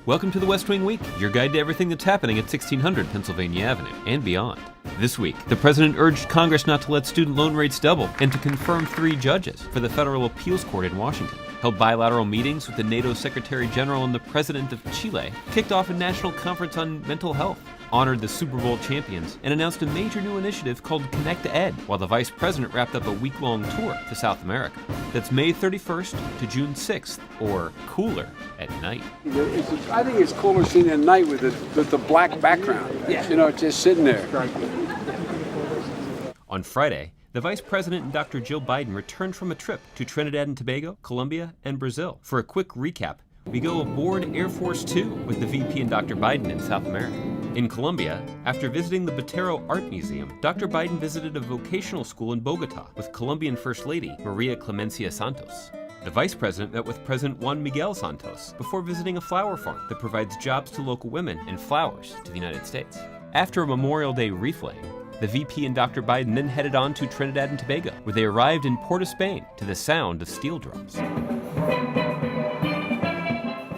Welcome to the West Wing Week, your guide to everything that's happening at 1600 Pennsylvania Avenue and beyond. This week, the president urged Congress not to let student loan rates double and to confirm 3 judges for the Federal Appeals Court in Washington. Held bilateral meetings with the NATO Secretary-General and the President of Chile, kicked off a national conference on mental health, honored the Super Bowl champions, and announced a major new initiative called Connect Ed, while the Vice President wrapped up a week-long tour to South America. That's May 31st to June 6th, or cooler at night. I think it's cooler seen at night with the black background. Yeah. You know, just sitting there. On Friday, the Vice President and Dr. Jill Biden returned from a trip to Trinidad and Tobago, Colombia, and Brazil. For a quick recap, we go aboard Air Force Two with the VP and Dr. Biden in South America. In Colombia, after visiting the bilateral Art Museum, Dr. Biden visited a vocational school in Bogota with Colombian First Lady Maria Clemencia Santos. The Vice President met with President Juan Miguel Santos before visiting a flower farm that provides jobs to local women and flowers to the United States. After a Memorial Day reflaying, the VP and Dr. Biden then headed on to Trinidad and Tobago, where they arrived in Port of Spain to the sound of steel drums.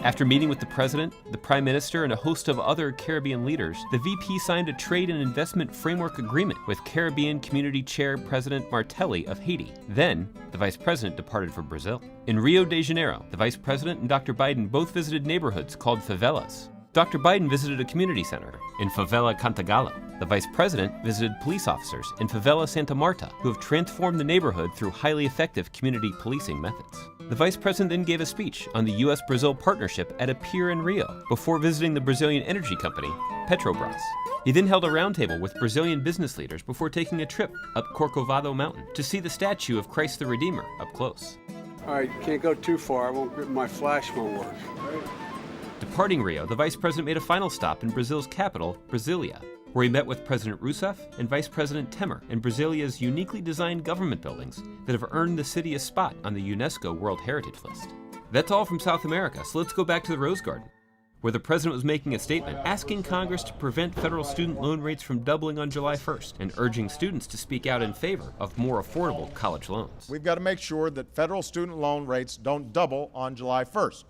After meeting with the President, the Prime Minister, and a host of other Caribbean leaders, the VP signed a trade and investment framework agreement with Caribbean Community Chair President Martelli of Haiti. Then, the Vice President departed for Brazil. In Rio de Janeiro, the Vice President and Dr. Biden both visited neighborhoods called favelas. Dr. Biden visited a community center in Favela Cantagalo. The Vice President visited police officers in Favela Santa Marta, who have transformed the neighborhood through highly effective community policing methods. The Vice President then gave a speech on the U.S.-Brazil partnership at a pier in Rio before visiting the Brazilian energy company, Petrobras. He then held a roundtable with Brazilian business leaders before taking a trip up Corcovado Mountain to see the statue of Christ the Redeemer up close. All right, can't go too far. My flash won't work. Departing Rio, the Vice President made a final stop in Brazil's capital, Brasilia, where he met with President Rousseff and Vice President Temer in Brasilia's uniquely designed government buildings that have earned the city a spot on the UNESCO World Heritage List. That's all from South America, so let's go back to the Rose Garden, where the President was making a statement asking Congress to prevent federal student loan rates from doubling on July 1st and urging students to speak out in favor of more affordable college loans. We've got to make sure that federal student loan rates don't double on July 1st.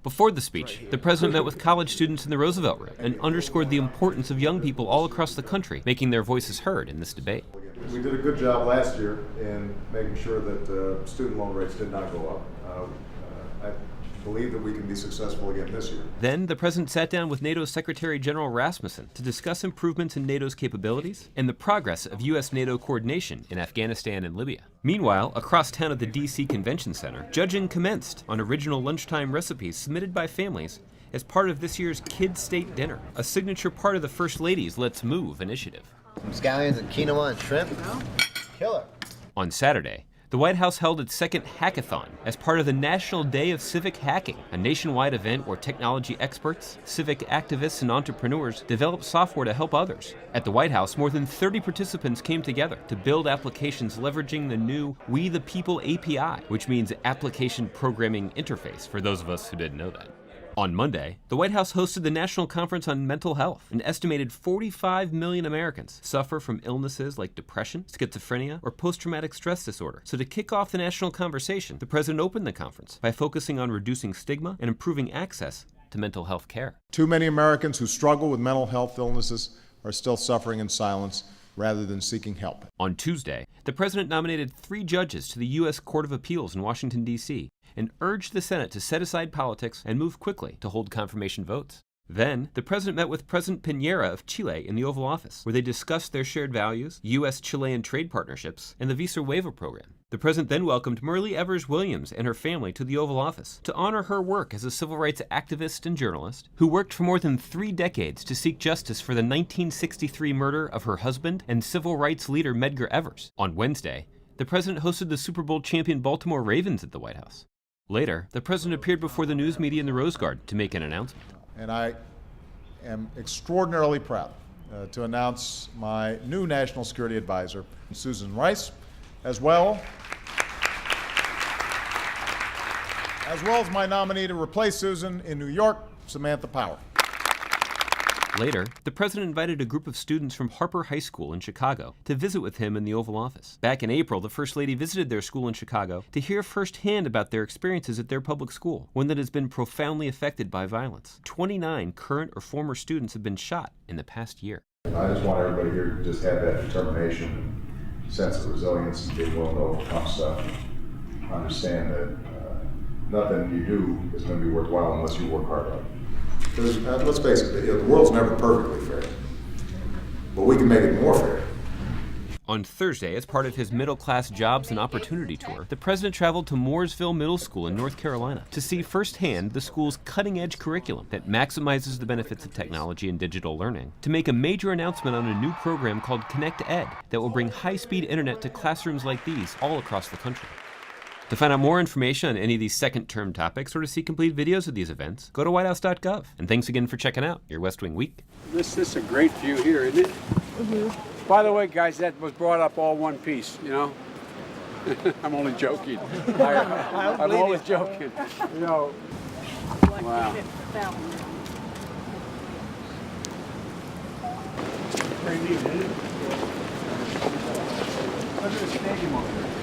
Before the speech, the President met with college students in the Roosevelt Room and underscored the importance of young people all across the country making their voices heard in this debate. We did a good job last year in making sure that student loan rates did not go up. I believe that we can be successful again this year. Then, the President sat down with NATO Secretary-General Rasmussen to discuss improvements in NATO's capabilities and the progress of U.S.-NATO coordination in Afghanistan and Libya. Meanwhile, across town at the D.C. Convention Center, judging commenced on original lunchtime recipes submitted by families as part of this year's Kids State Dinner, a signature part of the First Lady's Let's Move initiative. Some scallions and quinoa and shrimp. Killer. On Saturday, the White House held its second hackathon as part of the National Day of Civic Hacking, a nationwide event where technology experts, civic activists, and entrepreneurs develop software to help others. At the White House, more than 30 participants came together to build applications leveraging the new We the People API, which means Application Programming Interface, for those of us who didn't know that. On Monday, the White House hosted the National Conference on Mental Health. An estimated 45 million Americans suffer from illnesses like depression, schizophrenia, or post-traumatic stress disorder. So to kick off the national conversation, the President opened the conference by focusing on reducing stigma and improving access to mental health care. Too many Americans who struggle with mental health illnesses are still suffering in silence rather than seeking help. On Tuesday, the President nominated 3 judges to the U.S. Court of Appeals in Washington, D.C., and urged the Senate to set aside politics and move quickly to hold confirmation votes. Then, the President met with President Piñera of Chile in the Oval Office, where they discussed their shared values, U.S.-Chilean trade partnerships, and the Visa Waiver program. The President then welcomed Myrlie Evers Williams and her family to the Oval Office to honor her work as a civil rights activist and journalist who worked for more than 3 decades to seek justice for the 1963 murder of her husband and civil rights leader Medgar Evers. On Wednesday, the President hosted the Super Bowl champion Baltimore Ravens at the White House. Later, the President appeared before the news media in the Rose Garden to make an announcement. And I am extraordinarily proud to announce my new National Security Advisor, Susan Rice, as well as my nominee to replace Susan in New York, Samantha Power. Later, the president invited a group of students from Harper High School in Chicago to visit with him in the Oval Office. Back in April, the First Lady visited their school in Chicago to hear firsthand about their experiences at their public school, one that has been profoundly affected by violence. 29 current or former students have been shot in the past year. I just want everybody here to just have that determination, sense of resilience, and being willing to overcome stuff. Understand that nothing you do is going to be worthwhile unless you work hard on it. Because let's face it, the world's never perfectly fair, but we can make it more fair. On Thursday, as part of his middle-class jobs and opportunity tour, the president traveled to Mooresville Middle School in North Carolina to see firsthand the school's cutting-edge curriculum that maximizes the benefits of technology and digital learning, to make a major announcement on a new program called Connect Ed that will bring high-speed internet to classrooms like these all across the country. To find out more information on any of these second-term topics or to see complete videos of these events, go to whitehouse.gov. And thanks again for checking out your West Wing Week. This is a great view here, isn't it? Mm-hmm. By the way, guys, that was brought up all one piece, you know? I'm only joking. I'm always joking. You know, wow. Pretty neat, isn't it? Look at the stadium over there.